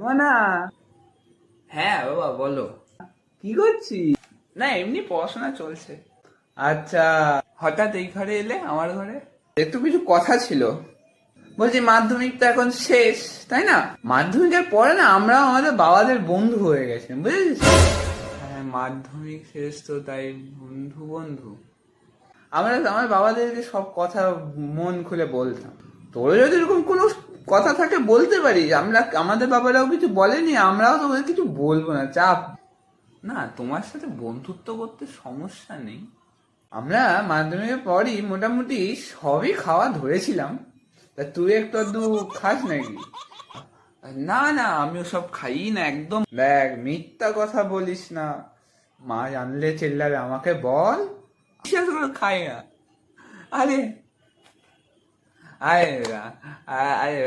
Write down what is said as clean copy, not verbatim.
না। হ্যাঁ বাবা বলো। কি করছিস? না এমনি পড়াশোনা চলছে। আচ্ছা, হঠাৎ এই ঘরে এলে আমার ঘরে? একটু কিছু কথা ছিল। বলছি মাধ্যমিক তো এখন শেষ, তাই না? মাধ্যমিকের পরে না আমরাও আমাদের বাবাদের বন্ধু হয়ে গেছি, বুঝেছিস? হ্যাঁ মাধ্যমিক শেষ তো, তাই বন্ধু বন্ধু। আমরা আমার বাবাদেরকে সব কথা মন খুলে বলতাম। তোর যদি এরকম কোনো কথা থাকে বলতে পারিস। আমরা আমাদের বাবারাও কিছু বলেনি, আমরাও তো ওদের কিছু বলবো না, চাপ। না তোমার সাথে বন্ধুত্ব করতে সমস্যা নেই। আমরা মাধ্যমিকের পরই মোটামুটি সবই খাওয়া ধরেছিলাম। তা তুই একটু আধটু খাস নাকি? না না আমি ওসব খাই না একদম। দেখ, মিথ্যা কথা বলিস না। মা জানলে চিল্লাবে, আমাকে বল। বিশ্বাস করে খাই না। আরে আরে আরে